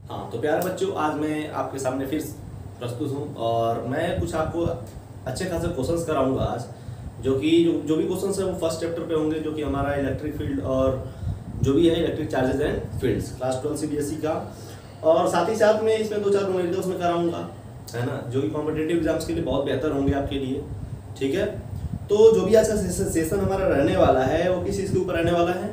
हाँ तो प्यारे बच्चों, आज मैं आपके सामने फिर प्रस्तुत हूँ और मैं कुछ आपको अच्छे खासे क्वेश्चंस कराऊंगा आज, जो भी क्वेश्चंस है वो फर्स्ट चैप्टर पे होंगे, जो कि हमारा इलेक्ट्रिक फील्ड और जो भी है electric charges and fields class 12 CBSE का। और साथ ही साथ में इसमें 2-4 न्यूमेरिकल्स में कराऊंगा, है ना, जो कि कॉम्पिटिटिव एग्जाम्स के लिए बहुत बेहतर होंगे आपके लिए। ठीक है, तो जो भी आज का सेशन हमारा रहने वाला है वो किस चीज़ के ऊपर रहने वाला है,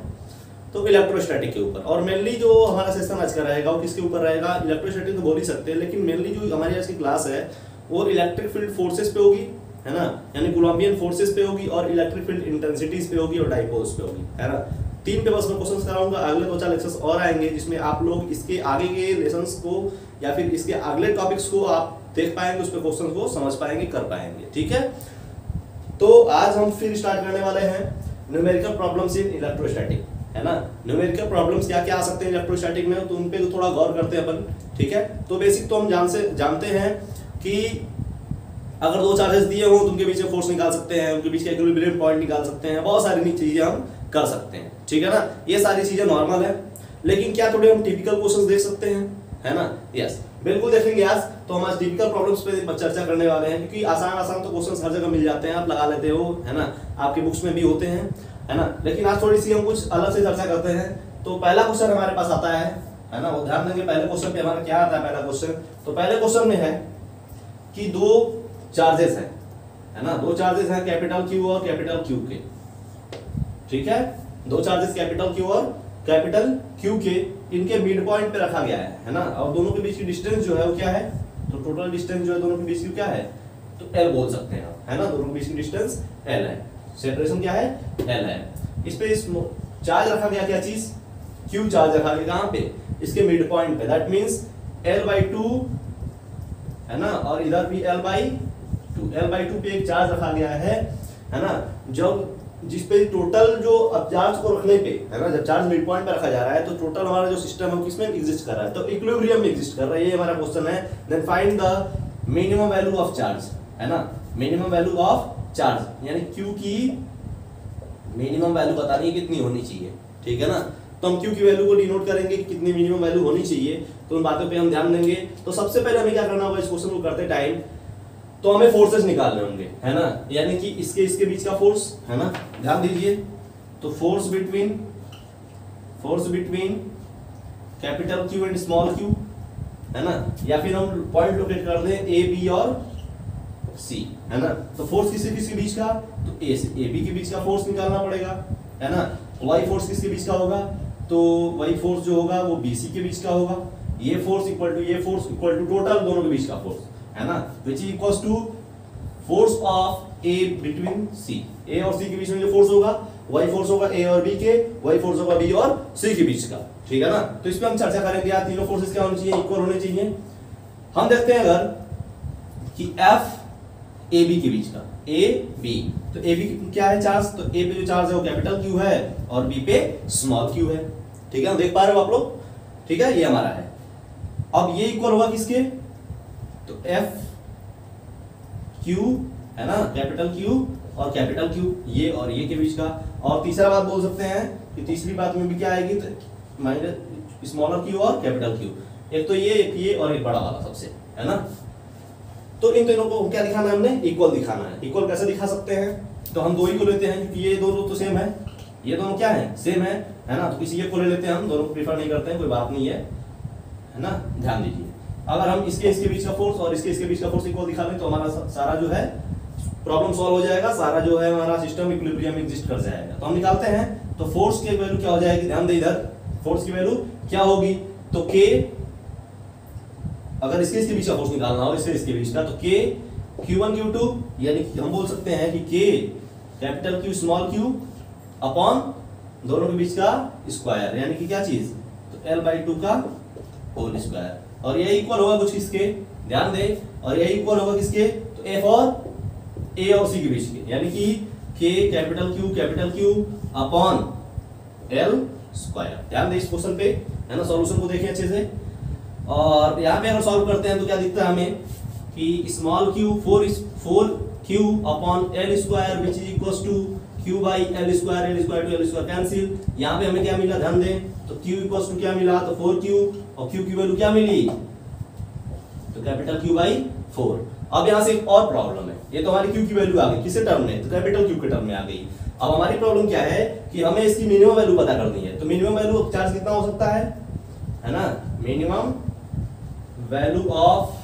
तो इलेक्ट्रोस्टैटिक के ऊपर। और मेनली जो हमारा सेशन आज का रहेगा वो किसके ऊपर रहेगा, इलेक्ट्रोस्टैटिक तो बोल ही सकते हैं, लेकिन मेनली जो हमारी आज की क्लास है वो इलेक्ट्रिक फील्ड फोर्सेस पे होगी, है ना, यानी कूलम्बियन फोर्सेस पे होगी, और इलेक्ट्रिक फील्ड इंटेंसिटीज पे होगी, और डाइपोल्स पे होगी, है ना। 3 पेपर्स में क्वेश्चंस कराऊंगा। अगले 2-4 लेक्चर्स और आएंगे जिसमें आप लोग इसके आगे के लेसन्स को या फिर इसके अगले टॉपिक्स को आप देख पाएंगे, उस पर क्वेश्चन को समझ पाएंगे, कर पाएंगे। ठीक है, तो आज हम फिर स्टार्ट करने वाले हैं न्यूमेरिकल प्रॉब्लम्स इन इलेक्ट्रोस्टैटिक, है ना। न्यूमेरिकल प्रॉब्लम्स क्या क्या आ सकते हैं इलेक्ट्रोस्टैटिक में, तो उन पे थोड़ा गौर करते हैं अपन। ठीक है, तो बेसिक तो हम जानते हैं कि अगर 2 चार्जेस दिए हो तो उनके बीच में फोर्स निकाल सकते हैं, उनके बीच का इक्विलिब्रियम पॉइंट निकाल सकते हैं, बहुत सारी चीजें हम कर सकते हैं। ठीक है ना, ये सारी चीजें नॉर्मल है, लेकिन क्या थोड़े हम टिपिकल क्वेश्चंस देख सकते हैं, है ना। यस, बिल्कुल देखेंगे आज। तो हम आज टिपिकल प्रॉब्लम्स पे चर्चा करने वाले हैं, क्योंकि आसान तो क्वेश्चंस हर जगह मिल जाते हैं, आप लगा लेते हो, है ना, आपके बुक्स में भी होते हैं, है ना। लेकिन आज थोड़ी सी हम कुछ अलग से चर्चा करते हैं। तो पहला क्वेश्चन हमारे पास आता है ना, वो ध्यान देंगे पहले क्वेश्चन पे हमारा क्या आता है। पहला क्वेश्चन, तो पहले क्वेश्चन में है कि 2 चार्जेस हैं, है ना, 2 चार्जेस हैं, कैपिटल क्यू और कैपिटल क्यू के। ठीक है, 2 चार्जेस कैपिटल क्यू और कैपिटल क्यू के, इनके मिड पॉइंट पे रखा गया है ना। और दोनों के बीच की डिस्टेंस जो है वो क्या है, तो टोटल डिस्टेंस जो है दोनों के बीच की क्या है, तो एल बोल सकते हैं आप, है ना। दोनों के बीच की डिस्टेंस एल है, सेपरेशन क्या है, एल है। इस पे चार्ज रखा गया, क्या चीज, क्यू चार्ज रखा गया, कहां पे, इसके मिड पॉइंट पे। दैट मींस l/2, है ना, और इधर भी l/2, l/2 पे एक चार्ज रखा गया है ना। जब जिस पे टोटल जो अब चार्ज को रखने पे, है ना, जब चार्ज मिड पॉइंट पे रखा जा रहा है, तो टोटल हमारा जो सिस्टम है किसमें एग्जिस्ट कर रहा है, तो इक्विलिब्रियम में एग्जिस्ट कर रहा है। ये हमारा क्वेश्चन है। Then find the minimum value of charge, है ना, मिनिमम वैल्यू ऑफ चार्ज, यानी क्यू की मिनिमम वैल्यू बतानी है कितनी होनी चाहिए। ठीक है ना, तो हम क्यू की वैल्यू को डिनोट करेंगे कि कितनी मिनिमम वैल्यू होनी चाहिए, तो उन बातों पे हम ध्यान देंगे। तो सबसे पहले हमें क्या करना होगा इस क्वेश्चन को करते टाइम, तो हमें फोर्सेस निकालने होंगे, है ना, यानी कि इसके बीच का फोर्स, है ना, ध्यान दीजिए। तो force between capital Q and small Q, है ना, या फिर हम पॉइंट लोकेट कर दें ए बी और सी, है ना। तो फोर्स किसके बीच का, तो ए से ए बी के बीच का फोर्स निकालना पड़ेगा, है ना। वाई फोर्स किसके बीच का होगा, तो वाई फोर्स जो होगा वो बी सी के बीच का होगा। ये फोर्स इक्वल टू टोटल दोनों के बीच का फोर्स, है ना, which is equals to force of A between C, A और C के बीच में जो फोर्स होगा, वही फोर्स होगा A और B के, वही फोर्स होगा B और C के बीच का। ठीक है ना, तो इस पे हम चर्चा करेंगे यार, तीनों फोर्सेस क्या होने चाहिए, इक्वल होने चाहिए। हम देखते हैं अगर कि F AB के बीच का, A B, तो AB क्या है चार्ज, तो A पे जो चार्ज है वो कैपिटल Q है और B पे स्मॉल q है। ठीक है, हम देख पा रहे हो आप लोग, ठीक है, ये हमारा है। अब ये इक्वल होगा किसके, तो F Q, है ना, कैपिटल Q और कैपिटल Q, ये और ये के बीच का। और तीसरा बात बोल सकते हैं कि तीसरी बात में भी क्या आएगी, तो माइनस स्मॉलर Q और कैपिटल Q, एक तो ये और एक बड़ा वाला सबसे, है ना। तो इन दोनों को क्या दिखाना है, हमने इक्वल दिखाना है। इक्वल कैसे दिखा सकते हैं, तो हम 2 ही को लेते हैं, क्योंकि ये दोनों तो सेम है, ये दोनों क्या है, सेम है ना। तो किसी एक को ले लेते हैं हम, दोनों को प्रीफर नहीं करते हैं, कोई बात नहीं है ना। ध्यान दीजिए, अगर हम इसके बीच का फोर्स और इसके बीच का फोर्स इक्वल दिखा दें तो हमारा सारा जो है प्रॉब्लम सॉल्व हो जाएगा, सारा जो है हमारा सिस्टम इक्विलिब्रियम में एग्जिस्ट कर जाएगा। तो हम निकालते हैं, तो फोर्स की वैल्यू क्या हो जाएगी, ध्यान दे इधर, फोर्स की वैल्यू क्या होगी, तो K, अगर इसके बीच का फोर्स निकालना हो, इसके बीच का, तो K Q1 Q2, यानी कि हम बोल सकते हैं कि K capital Q small q upon दोनों के बीच का स्क्वायर, यानी कि क्या चीज, तो l/2 का होल स्क्वायर। और ये इक्वल होगा कुछ किसके, ध्यान दे, और ये इक्वल होगा किसके, तो F और A और C के बीच के, यानी कि K capital Q upon L square. ध्यान दे इस क्वेश्चन पे, है ना, सॉल्यूशन को देखें अच्छे से। और यहाँ पे अगर सॉल्व करते हैं तो क्या दिखता है हमें कि small q 4q upon L square which is equals to Q by L square to L square cancel. यहाँ पे हमें क्या मिला ध्यान दें, तो Q इक्वल्स टू क्या मिला, तो 4Q, और Q की वैल्यू क्या मिली, तो कैपिटल Q बाई 4। अब यहाँ से एक और प्रॉब्लम है, ये तो हमारी Q की वैल्यू आ गई किससे टर्म में, तो कैपिटल Q के टर्म में आ गई। अब हमारी प्रॉब्लम क्या है कि हमें इसकी मिनिमम वैल्यू पता करनी है। तो मिनिमम वैल्यू ऑफ चार्ज कितना हो सकता है ना, minimum value of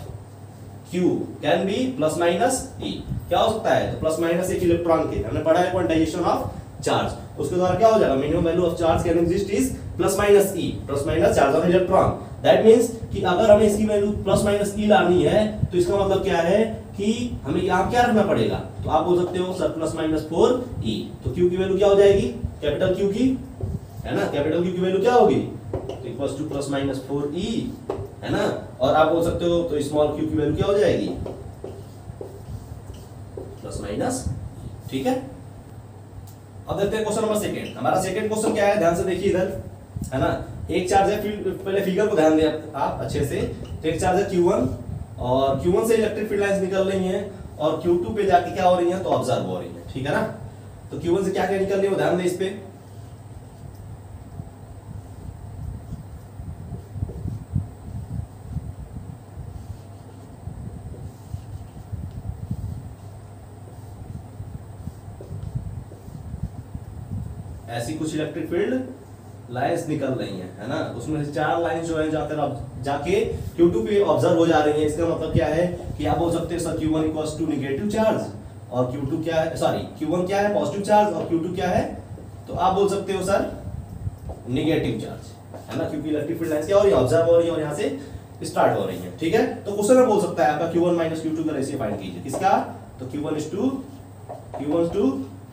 Q can be plus minus E। क्या हो सकता है, तो प्लस माइनस एक इलेक्ट्रॉन के, हमने पढ़ा है क्वांटाइजेशन ऑफ चार्ज, उसके द्वारा क्या हो जाएगा, minimum value of charge can exist is plus minus E, plus minus charge of electron. That means कि अगर हमें इसकी वैल्यू प्लस माइनस E लानी है तो इसका मतलब क्या है कि हमें यहाँ क्या रखना पड़ेगा, तो आप बोल सकते हो सर प्लस माइनस 4E। तो Q की वैल्यू क्या हो जाएगी, कैपिटल Q की, है ना, कैपिटल Q की वैल्यू क्या होगी, तो equals two plus minus 4E, है ना। और आप बोल सकते हो तो स्मॉल Q की वैल्यू क्या हो जाएगी, प्लस माइनस, ठीक है। अब देखते हैं क्वेश्चन नंबर सेकंड। हमारा सेकंड क्वेश्चन क्या है, ध्यान से देखिए इधर, है ना। एक चार्ज है, पहले फिगर को ध्यान दें आप अच्छे से। तो एक चार्ज है Q1 और Q1 से इलेक्ट्रिक फील्ड लाइंस निकल रही हैं और Q2 पे जाके क्या हो रही हैं, तो ऑब्जर्व हो रही हैं, ठीक है ना। तो Q1 से क्या क्या निकल रही है, ध्यान दें इस पे। ऐसी कुछ इलेक्ट्रिक फील्ड लाइंस निकल रही हैं, है ना। उसमें से 4 लाइंस जो है जाकर अब जाके Q2 पे ऑब्जर्व हो जा रही हैं। इसका मतलब क्या है कि आप बोल सकते हैं sir Q1 equals to negative charge और Q2 क्या है, सॉरी Q1 क्या है, पॉजिटिव चार्ज, और Q2 क्या है, तो आप बोल सकते हो सर नेगेटिव चार्ज, है ना, क्योंकि इलेक्ट्रिक फील्ड लाइंस क्या हो रही है, ऑब्जर्व हो रही है और यहाँ से स्टार्ट हो रही है, ठीक है। तो क्वेश्चन में बोल सकता है आपका Q1 माइनस Q2 का रेशियो फाइंड कीजिए, किसका, तो Q1 टू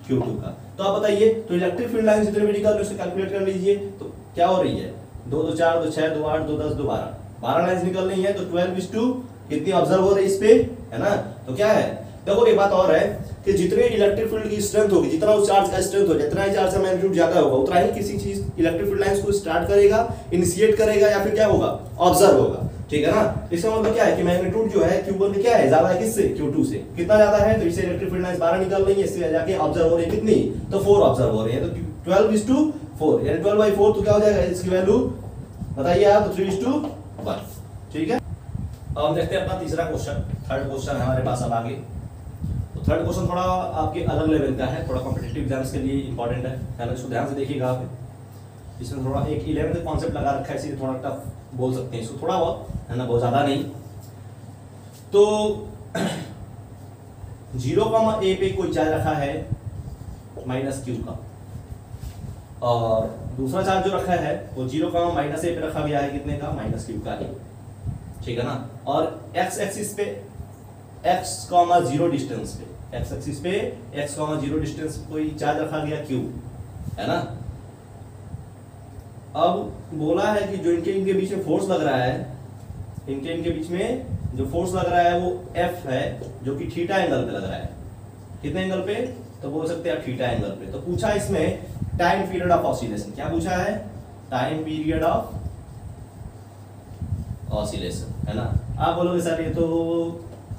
Q2 का। तो आप बताइए, तो इलेक्ट्रिक फील्ड लाइन जितने भी निकल रहे उसको कैलकुलेट कर लीजिए। तो क्या हो रही है, 2 2 4 2 6 2 8 2 10 2 12 लाइंस निकल रही है। तो 12 कितनी ऑब्जर्व हो रही है इस पे, है ना। तो क्या है, देखो एक बात और है कि जितने इलेक्ट्रिक फील्ड की स्ट्रेंथ होगी, जितना उस चार्ज का स्ट्रेंथ होगा, जितना ही चार्ज का मैग्नीट्यूड ज्यादा होगा, उतना ही किसी चीज इलेक्ट्रिक फील्ड लाइंस को स्टार्ट करेगा, इनिशिएट करेगा, या फिर क्या होगा, ऑब्जर्व होगा, ठीक है ना। इसका मतलब क्या है कि मैग्नीट्यूड जो है Q1 में क्या है, ज्यादा है किससे, Q2 से। कितना ज्यादा है, तो इससे इलेक्ट्रिक फील्ड लाइंस 12 निकल रही है, इससे जाके ऑब्जर्व हो रही है कितनी, तो 4 ऑब्जर्व हो रही है। तो 12:4 यानी 12/4, तो क्या हो जाएगा इसकी वैल्यू बताइए आप, तो 3:1, ठीक है। अब हम देखते हैं अपना तीसरा क्वेश्चन, थर्ड क्वेश्चन है हमारे पास अब आगे। तो थर्ड क्वेश्चन थोड़ा आपके अलग लेवल का है, थोड़ा कॉम्पिटिटिव एग्जाम्स के लिए इंपॉर्टेंट है, पहले इसको ध्यान से देखिएगा आप। इसमें थोड़ा एक 11th कॉन्सेप्ट लगा रखा है, इसलिए थोड़ा टफ बोल सकते हैं इसको, थोड़ा बहुत, है ना, बहुत ज्यादा नहीं। तो 0,a पे कोई चार्ज रखा है -Q का, और दूसरा चार्ज जो रखा है वो 0,-a पे रखा गया है, कितने का, -Q का ही, ठीक है ना। और x एक्सिस पे x,0 डिस्टेंस पे, x एक्सिस पे x,0 डिस्टेंस पे कोई चार्ज रखा गया Q, है ना। अब बोला है कि जो इनके बीच में फोर्स लग रहा है, इनके बीच में जो फोर्स लग रहा है वो F है, जो कि थीटा एंगल पे लग रहा है। कितने एंगल पे, तो बोल सकते हैं थीटा एंगल पे। तो पूछा इसमें टाइम पीरियड ऑफ ऑसिलेशन, क्या पूछा है, टाइम पीरियड ऑफ ऑसिलेशन, है ना। आप बोलोगे सर ये तो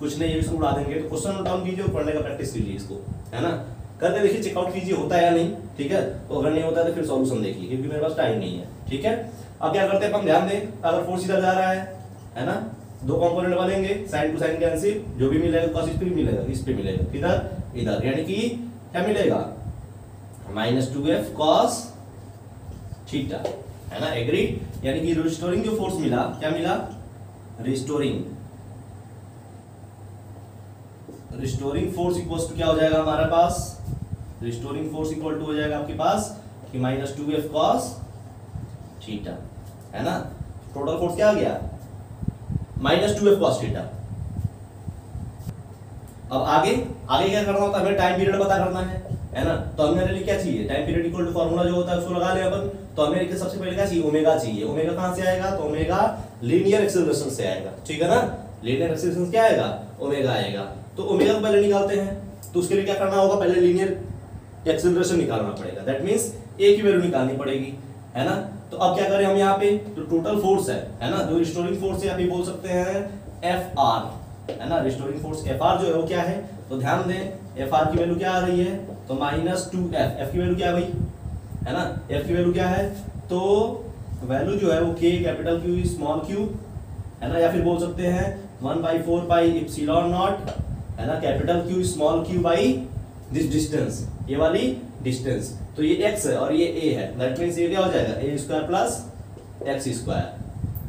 कुछ नहीं है, इसको उड़ा देंगे। तो क्वेश्चन नोट डाउन कीजिए और पढ़ने का प्रैक्टिस कीजिए इसको, है ना, करके देखिए, चेकआउट कीजिए होता है या नहीं, ठीक है। तो अगर नहीं होता है तो फिर सॉल्यूशन देखिए, क्योंकि मेरे पास टाइम नहीं है, ठीक है। अब क्या करते हैं हम, ध्यान दें, अगर फोर्स इधर जा रहा है ना, 2 कंपोनेंट बनेंगे, साइन टू साइन कैंसिल, जो भी मिलेगा कॉस इस पे मिलेगा, इस पे मिलेगा, किधर, इधर, यानी कि क्या मिलेगा, -2f cos थीटा, है ना, एग्री। यानी कि रिस्टोरिंग जो फोर्स मिला, क्या मिला, रिस्टोरिंग फोर्स इक्वल्स टू क्या हो जाएगा हमारे पास, रिस्टोरिंग फोर्स इक्वल टू हो जाएगा आपके पास कि -2f cos थीटा, है ना। टोटल फोर्स क्या आ गया, -2f cos थीटा। अब आगे क्या करना होता है, हमें टाइम पीरियड पता करना है ना। तो हमें लिए क्या चाहिए, time period equal to formula जो होता है उसको लगा ले अपन। तो हमें सबसे पहले क्या चाहिए, ओमेगा चाहिए। ओमेगा कहां से आएगा, तो ओमेगा लीनियर एक्सेलरेशन से आएगा, ठीक है ना। लीनियर एक्सेलरेशन क्या आएगा, ओमेगा आएगा। तो ओमेगा को पहले निकालते हैं, तो उसके लिए क्या करना होगा, पहले लीनियर एक्सेलरेशन निकालना पड़ेगा। दैट मींस ए की वैल्यू निकालनी पड़ेगी, है ना। तो अब क्या करें हम यहाँ पे, तो टोटल फोर्स है ना, जो रिस्टोरिंग फोर्स है, आप ये बोल सकते हैं FR, है ना। रिस्टोरिंग फोर्स FR जो है वो क्या है, तो ध्यान दें FR की वैल्यू क्या आ रही है, तो -2f, f की वैल्यू क्या है भाई, है ना, f की वैल्यू क्या है, तो वैल्यू जो है वो k capital Q small q, है ना, या फिर बोल सकते हैं 1/4 पाई इप्सिलॉन नॉट, है ना, capital Q small q by this distance, ये वाली डिस्टेंस। तो ये x है और ये a है, दैट मींस ये क्या हो जाएगा a square plus x square,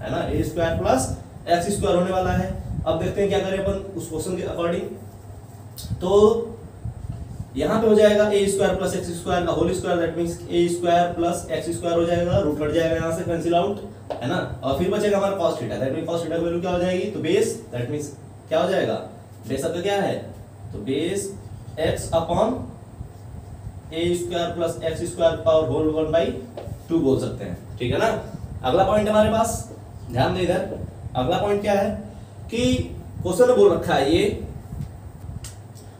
है ना, a square plus x square होने वाला है। अब देखते हैं क्या करें अपन उस क्वेश्चन के अकॉर्डिंग। तो यहाँ पे हो जाएगा a square plus x square का whole square, that means a square plus x square हो जाएगा, रूट कट जाएगा यहाँ से, कैंसिल आउट, है ना, और फिर बचेगा हमारा cos theta, that means cos theta की वैल्यू क्या हो जाएगी, तो बेस, दैट मींस क्या हो जाएगा, बेस आपका क्या है, तो base x upon a square plus x square power whole 1/2 बोल सकते हैं, ठीक है ना। अगला पॉइंट हमारे पास, ध्यान दे इधर, अगला पॉइंट क्या है कि क्वेश्चन में बोल रखा है, ये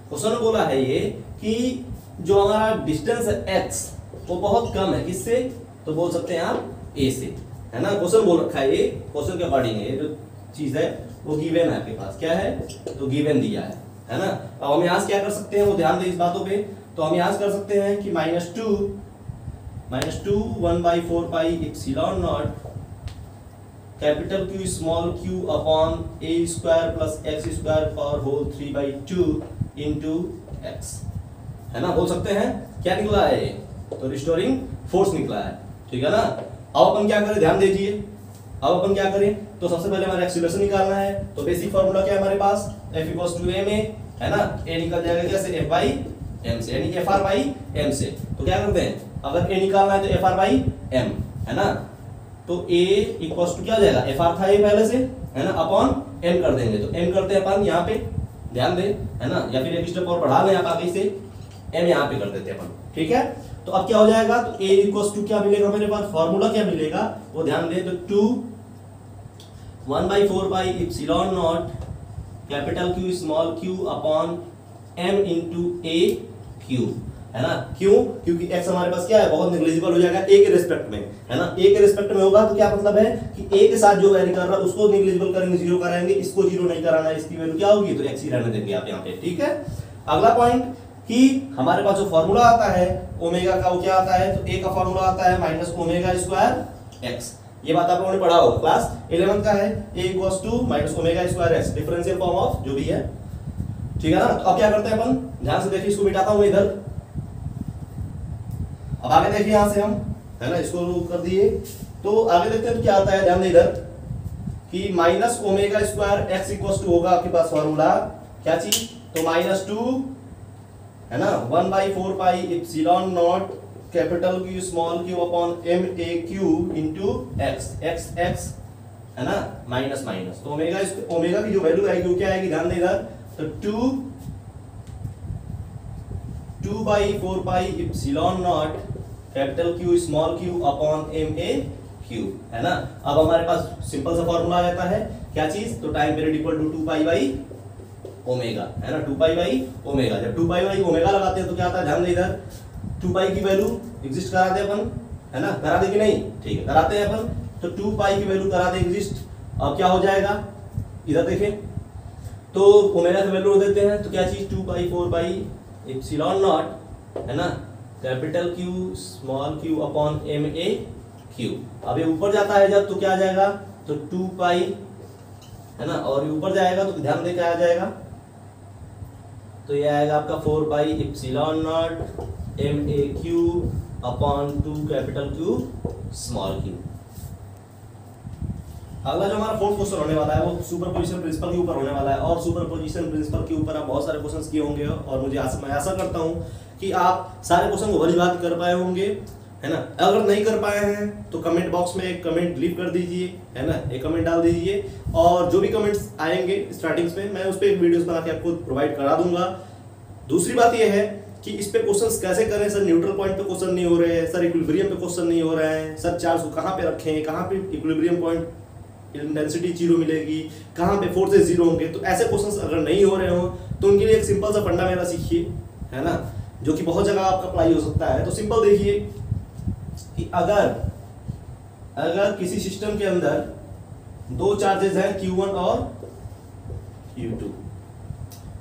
क्वेश्चन में बोला है ये कि जो हमारा डिस्टेंस है x वो बहुत कम है, किससे, तो बोल सकते हैं आप a से, है ना, क्वेश्चन बोल रखा है, ये क्वेश्चन के अकॉर्डिंग है, ये जो चीज है वो गिवन है आपके पास, क्या है, तो गिवन दिया है ना। अब हम यहाँ से क्या कर सकते हैं, वो ध्यान दें इस बातों पे, तो हम यहाँ से कर सकते हैं कि -2 1/4 pi epsilon naught capital Q small q upon a square plus x square power whole 3/2 into x, है ना, बोल सकते हैं, क्या निकला है, तो रिस्टोरिंग फोर्स निकला है, ठीक है ना। अब अपन क्या करें, ध्यान दीजिए, अब अपन क्या करें, तो सबसे पहले हमारा एक्सीलरेशन निकालना है, तो बेसिक फार्मूला क्या है हमारे पास, F इक्वल्स टू ma, है ना, a निकल जाएगा कैसे, F बाई m से, यानी Fr बाई m से। तो क्या करते हैं, अगर a निकालना है तो Fr बाई m, है ना, तो a इक्वल्स टू क्या हो जाएगा, Fr था ये पहले से, है ना, अपॉन m कर देंगे, तो m करते हैं अपन यहाँ पे, ध्यान दें, है ना, या फिर एक स्टेप और बढ़ा लें आप आगे से, m यहाँ पे कर देते हैं अपन, ठीक है। तो अब क्या हो जाएगा, तो a इक्वल्स टू क्या मिलेगा मेरे पास, फार्मूला क्या मिलेगा वो ध्यान दें, तो 2 1/4 pi epsilon naught capital Q small q upon m into a q, है ना, क्यों, क्योंकि x हमारे पास क्या है, बहुत नेग्लिजिबल हो जाएगा a के रिस्पेक्ट में, है ना, a के रिस्पेक्ट में होगा तो क्या मतलब है कि a के साथ जो वैरी कर रहा है उसको नेग्लिजिबल करेंगे, जीरो कराएंगे, इसको जीरो नहीं कराना है, इसकी वैल्यू क्या होगी, तो x ही रहने देंगे आप यहाँ पे, ठीक है। अगला पॉइंट कि हमारे पास जो फॉर्मूला आता है ओमेगा का, वो क्या आता है, तो a का फॉर्मूला आता है माइनस ओमेगा स्क्वायर x, ये बात आप लोगों ने पढ़ा होगा, क्लास 11 का है, a equals to minus omega square x, differential form of जो भी है, ठीक है ना। तो अब क्या करते हैं अपन, ध्यान से देखिए, इसको मिटाता हूं इधर, अब आगे देखिए यहां से हम, है ना, इसको कर दिए, तो आगे देखते हैं तो क्या आता है, ध्यान दें इधर कि minus omega square x equals to होगा आपके पास फॉर्मूला क्या चीज, तो -2, है ना, 1/4 pi epsilon naught capital Q small q upon m a q into x, है ना, माइनस माइनस, तो ओमेगा की जो वैल्यू आएगी वो क्या आएगी, ध्यान दें इधर, तो 2/4 pi epsilon naught capital Q small q upon m a q, है ना। अब हमारे पास सिंपल सा फॉर्मूला आ जाता है, क्या चीज, तो time period equal to 2 pi by omega, है ना, 2 पाई बाई ओमेगा, जब 2 पाई बाई ओमेगा लगाते हैं तो क्या आता है, ध्यान दे इधर, 2 पाई की वैल्यू एग्जिस्ट कराते हैं अपन, है ना, करा दे कि नहीं, ठीक है, कराते हैं अपन, तो 2 पाई की वैल्यू करा दे एग्जिस्ट, अब क्या हो जाएगा, इधर देखें, तो ओमेगा की वैल्यू देते हैं, तो क्या चीज, 2/4 बाई इप्सिलॉन नॉट, है ना, capital Q small q upon m a q, अब ये ऊपर जाता है जब, तो क्या आ जाएगा, तो 2 पाई, है ना, और ये ऊपर जाएगा तो ध्यान दे क्या आ जाएगा, तो ये आएगा आपका 4 pi epsilon naught m a q upon 2 capital Q small q। अगला जो हमारा फोर्थ क्वेश्चन होने वाला है वो सुपरपोजिशन प्रिंसिपल के ऊपर होने वाला है, और सुपरपोजिशन प्रिंसिपल के ऊपर आप बहुत सारे क्वेश्चंस किए होंगे, और मुझे मैं आशा करता हूं कि आप सारे क्वेश्चन को भली बात कर पाए होंगे, है ना। अगर नहीं कर पाए हैं तो कमेंट बॉक्स में एक कमेंट लीव कर दीजिए, है ना, एक कमेंट डाल दीजिए, और जो भी कमेंट्स आएंगे स्टार्टिंग्स में मैं उस पर एक वीडियोस बना के आपको प्रोवाइड करा दूंगा। दूसरी बात यह है कि इस पे क्वेश्चंस कैसे करें, सर न्यूट्रल पॉइंट पे क्वेश्चन नहीं हो रहे हैं, सर इक्विलिब्रियम पे क्वेश्चन नहीं हो रहे हैं, सर चार्ज को कहाँ पे रखें, कहाँ पे इक्विलिब्रियम पॉइंट इंटेंसिटी जीरो मिलेगी, कहाँ पे फोर्सेस जीरो होंगे, तो ऐसे क्वेश्चंस अगर नहीं हो रहे हो तो उनके लिए एक सिंपल सा फंडा मेरा सीखिए, है ना, जो कि बहुत जगह आपका अप्लाई हो सकता है। तो सिंपल देखिए कि अगर किसी सिस्टम के अंदर दो चार्जेस हैं Q1 और Q2,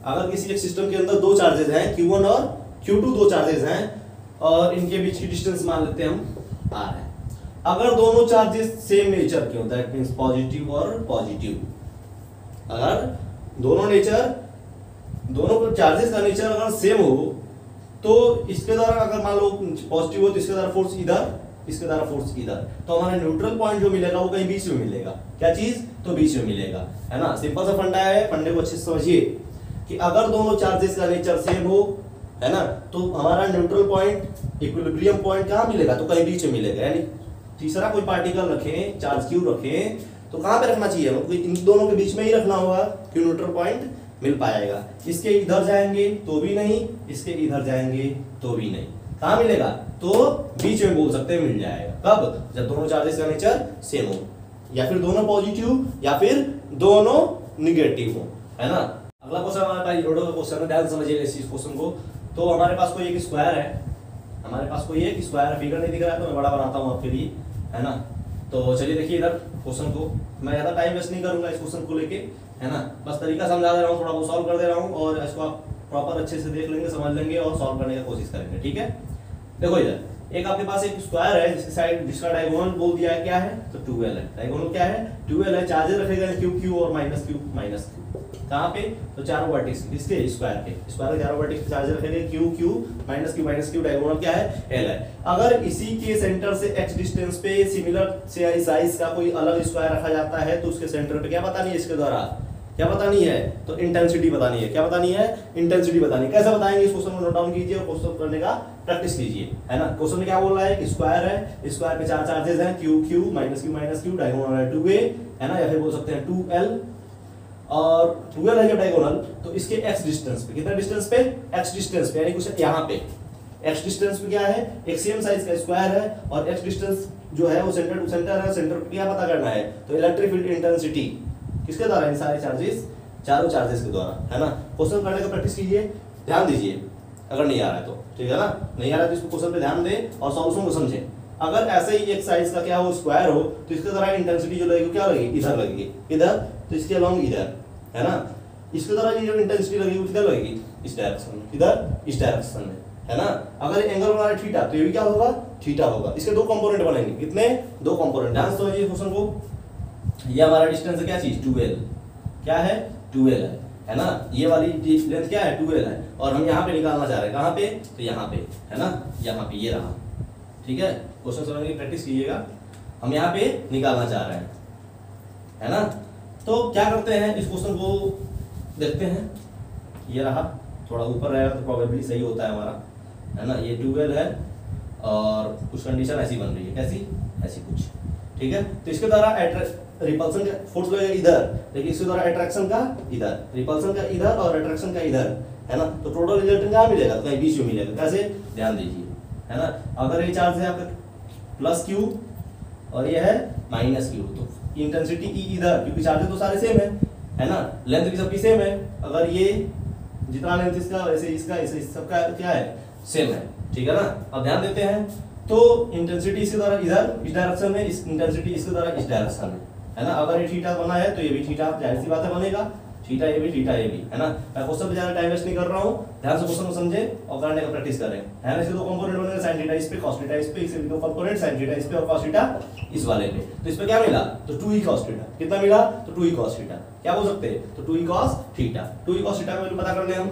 अगर किसी एक सिस्टम के अंदर दो चार्जेस हैं Q1 और Q2 दो चार्जेस हैं और इनके बीच की डिस्टेंस मान लेते हैं हम R है। अगर दोनों चार्जेस सेम नेचर के हो, दैट मींस पॉजिटिव और पॉजिटिव, अगर दोनों चार्जेस का नेचर अगर सेम हो तो इसके द्वारा अगर मान लो पॉजिटिव हो तो इसके द्वारा फोर्स इधर, इसके द्वारा फोर्स इधर, तो हमारा न्यूट्रल पॉइंट जो मिलेगा वो कहीं बीच में मिलेगा। क्या चीज? तो बीच में मिलेगा, है ना। सिंपल सा फंडा है, फंडे को अच्छे से समझिए कि अगर दोनों चार्जेस का नेचर सेम हो, है ना, तो हमारा न्यूट्रल पॉइंट, इक्विलिब्रियम पॉइंट कहाँ मिलेगा? तो कहीं बीच में मिलेगा। यानी तीसरा कोई पार्टिकल रखें, चार्ज क्यू रखें, तो कहाँ पे रखना चाहिए? मतलब इन दोनों के बीच में ही रखना होगा कि न्यूट्रल पॉइंट मिल पाएगा। इसके इधर जाएंगे तो भी नहीं, इसके इधर जाएंगे तो भी नहीं। कहाँ मिलेगा? तो बीच में बोल सकते हैं मिल जाएगा। कब? जब दोनों चार्जेस का नेचर सेम हो, या फिर दोनों पॉजिटिव, या फिर दोनों निगेटिव हो, है ना। अगला क्वेश्चन हमारे पास यूरो का क्वेश्चन है, ध्यान से समझिएगा इस क्वेश्चन को। तो हमारे पास कोई एक स्क्वायर है, फिगर नहीं दिख रहा है तो मैं बड़ा बनाता हूँ आपके लिए, है ना। तो चलिए देखिए इधर क्वेश्चन को, मैं ज्यादा टाइम वेस्ट नहीं करूंगा इस क्वेश्चन को लेके, है ना। बस तरीका समझा दे रहा हूँ, थोड़ा बहुत सॉल्व कर दे रहा हूँ और इसको आप प्रॉपर अच्छे से देख लेंगे, समझ लेंगे और सॉल्व करने की कोशिश करेंगे, ठीक है। देखो इधर एक आपके पास एक स्क्वायर है जिसकी साइड, जिसका डायगोनल बोल दिया है क्या है? तो 2l है। डायगोनल क्या है? 2l है। चार्जेस रखेगा q और -q। कहाँ पे? तो चारों वर्टेक्स इसके स्क्वायर के चारों वर्टेक्स पे चार्जेस रखेंगे q -q डायगोनल क्या है? l है। अगर इसी के सेंटर से x डिस्टेंस पे सिमिलर साइज का कोई अलग स्क्वायर रखा जाता है तो उसके सेंटर पे क्या बतानी है? इसके द्वारा क्या बतानी है? तो इंटेंसिटी बतानी है। क्या बतानी है? इंटेंसिटी बतानी है। कैसे बताएंगे? इस क्वेश्चन को नोट डाउन कीजिए और क्वेश्चन करने का प्रैक्टिस कीजिए, है ना। क्वेश्चन में क्या बोल रहा है कि स्क्वायर है, स्क्वायर पे चार चार्जेस हैं, q -q, डायगोनल है 2a, है ना, या फिर बोल सकते हैं 2l। और 2l है जब डायगोनल तो इसके x डिस्टेंस पे, कितना डिस्टेंस पे? x डिस्टेंस पे, यानी कुछ यहाँ पे x डिस्टेंस पे क्या है? एक सेम साइज का स्क्वायर है और x डिस्टेंस जो है वो सेंटर टू सेंटर है। सेंटर पे क्या पता करना है? तो इलेक्ट्रिक फील्ड इंटेंसिटी किसके द्वारा? इन सारे चार्जेस, चारों चार्जेस के द्वारा, है ना। क्वेश्चन करने का प्रैक्टिस कीजिए, ध्यान दीजिए अगर नहीं आ रहा है तो, ठीक है ना। नहीं आ रहा है तो इसको क्वेश्चन पे ध्यान दें और सॉल्यूशन को समझें। अगर ऐसे ही एक साइज का क्या हो स्क्वायर हो तो इसके द्वारा इंटेंसिटी जो लगेगी क्या लगेगी? इधर लगेगी, इधर, तो इसके अलोंग इधर, है ना। इसके द्वारा ये जो इंटेंसिटी लगेगी किधर लगेगी? इस डायरेक्शन में, इधर, इस डायरेक्शन में, है ना। अगर एंगल बना है थीटा तो ये भी क्या होगा? थीटा होगा। इसके दो कंपोनेंट बनेंगे, कितने? दो कंपोनेंट। ध्यान से समझिए क्वेश्चन को। ये हमारा डिस्टेंस है क्या चीज? 2l। क्या है? 2l है ना। ये वाली लेंथ क्या है? 2l है। और हम यहाँ पे निकालना चाह रहे हैं, कहाँ पे? तो यहाँ पे, है ना, यहाँ पे, ये रहा, ठीक है। क्वेश्चन समझने की प्रैक्टिस कीजिएगा। हम यहाँ पे निकालना चाह रहे हैं, है ना। तो क्या करते हैं, इस क्वेश्चन को देखते हैं। ये रहा, थोड़ा ऊपर रहेगा तो प्रोबेबली सही होता है हमारा, है ना। ये 2l है और कुछ कंडीशन ऐसी बन रही है, कैसी? ऐसी कुछ, ठीक है। तो इसके द्वारा रिपल्सन का फोर्स लगेगा इधर, लेकिन इसके द्वारा अट्रैक्शन का इधर, रिपल्सन का इधर और अट्रैक्शन का इधर, है ना। तो टोटल रिजल्टेंट कहाँ मिलेगा? तो कहीं बीच में मिलेगा। कैसे? ध्यान दीजिए, है ना। अगर ये चार्ज है आपका +q और ये है -q, तो इंटेंसिटी E इधर, क्योंकि चार्जेस तो सारे सेम है ना। लेंथ भी सबकी सेम है। अगर ये जितना लेंथ इसका वैसे इसका सबका क्या है? सेम है, ठीक है ना। अब ध्यान देते हैं तो इंटेंसिटी इसके द्वारा इधर इस डायरेक्शन में, इस इंटेंसिटी इसके द्वारा इस डायरेक्शन में, है ना। अगर ये थीटा बना है तो ये भी थीटा, जाहिर सी बात है बनेगा, थीटा ये भी, थीटा ये भी, है ना। मैं क्वेश्चन पे ज्यादा टाइम वेस्ट नहीं कर रहा हूँ, ध्यान से क्वेश्चन को समझें और करने का प्रैक्टिस करें, है ना। इसके दो कंपोनेंट बनेंगे, sin थीटा इस पे, cos थीटा इस पे, इसके दो कंपोनेंट sin थीटा इस पे और cos थीटा इस वाले पे। तो इस पे क्या मिला? तो 2e cos थीटा। कितना मिला? तो 2e cos थीटा। क्या बोल सकते हैं? तो 2e cos theta. 2e cos theta का वैल्यू पता कर ले हम,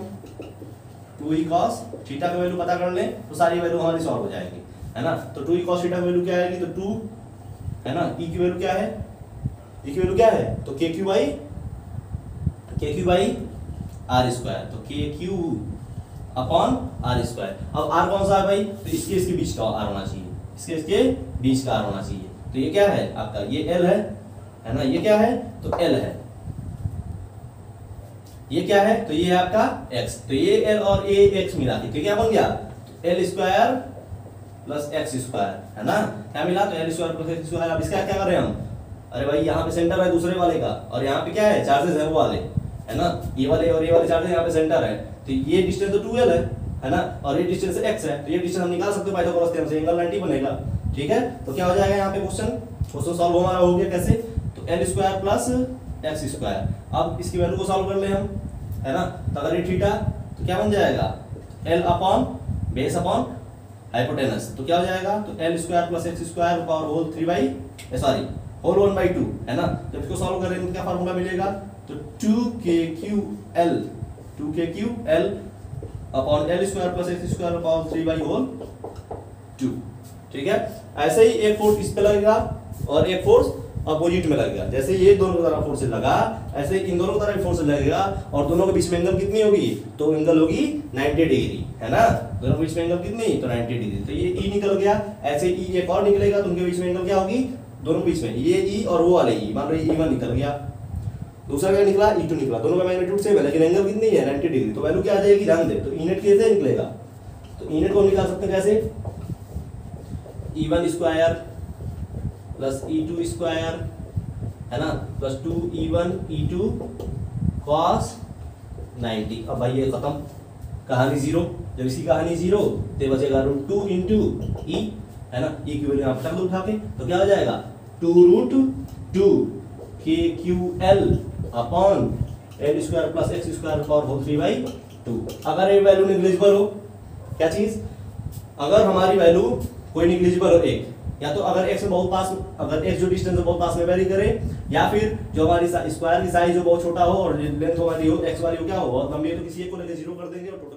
2e cos थीटा का वैल्यू पता कर ले तो सारी वैल्यू हमारी सॉल्व हो जाएगी, है ना। तो 2e cos थीटा की वैल्यू क्या आएगी? तो 2, है ना। e की वैल्यू क्या है? e की वैल्यू क्या है? तो kq बाई r स्क्वायर, तो kq अपॉन r स्क्वायर। अब r कौन सा है भाई? तो इसके बीच का r होना चाहिए, इसके बीच का r होना चाहिए। तो ये क्या है आपका? ये l है ना। ये क्या है? तो l है। ये क्या है? तो ये है आपका x। तो ये l और a x मिला के क्या बन गया? l square plus x square, है ना। क्या मिला? तो l square plus x square. अब इसका क्या कर रहे हैं हम? अरे भाई यहाँ पे सेंटर है दूसरे वाले का और यहाँ पे क्या है? चार्जेस है वो वाले, है ना। ये वाले और ये वाले चार्जेस यहाँ पे सेंटर है, तो ये डिस्टेंस तो 2l है ना। और ये डिस्टेंस x है, तो ये डिस्टेंस हम निकाल सकते हैं पाइथागोरस थ्योरम से, एंगल 90 बनेगा, ठीक है। तो क्या हो जाएगा यहाँ पे? क्वेश्चन सॉल्व हमारा हो गया। कैसे? तो l square plus x square. अब इसकी वैल्यू को सॉल्व कर ले हम, है ना। तो अगर ये थीटा तो क्या बन जाएगा? l upon base upon hypotenuse, तो क्या हो जाएगा, तो L square plus X square power whole 3 by sorry whole 1/2 है ना। जब इसको सॉल्व करेंगे तो क्या फार्मूला मिलेगा, तो 2kql upon L square plus X square power 3 by whole 2। ठीक है, ऐसे ही एक फोर्स इस पे लगेगा और एक फोर्स अपोजिट में लगेगा। जैसे ये दोनों तरफ फोर्स लगा, ऐसे इन दोनों तरफ फोर्स लगेगा और दोनों के बीच में एंगल कितनी होगी, तो एंगल होगी 90 डिग्री है ना। दोनों के बीच में एंगल कितनी, तो 90 डिग्री। तो ये ई निकल गया, ऐसे ई एक और निकलेगा तो उनके बीच में एंगल क्या होगी, दोनों के बीच में ये ई और वो वाले ई, मान लो E1 निकल गया, दूसरा क्या निकला E2 निकला, दोनों का मैग्नीट्यूड सेम है लेकिन एंगल कितनी है 90 डिग्री। तो वैल्यू क्या आ जाएगी, ध्यान दे। तो ई नेट कैसे निकलेगा, तो ई नेट को निकाल सकते हैं कैसे, E1 square plus E2 square है ना प्लस 2E1 E2 cos 90। अब भाई ये खत्म, कहानी जीरो। जब इसकी कहानी जीरो तो बचेगा √2 इंटू ई है ना, ई की वैल्यू यहाँ पर उठा के तो क्या हो जाएगा 2√2 KQL upon L square plus X square power whole 3/2। अगर ये वैल्यू निग्लिजिबल हो, क्या चीज, अगर हमारी वैल्यू कोई निग्लिजिबल हो एक, या तो अगर x बहुत पास, अगर x जो डिस्टेंस है बहुत पास में वेरी करे, या फिर जो हमारी स्क्वायर की साइज जो बहुत छोटा हो और लेंथ हमारी हो x वाली हो क्या हो बहुत लंबी है, तो किसी एक को लेकर जीरो कर देंगे और टोटल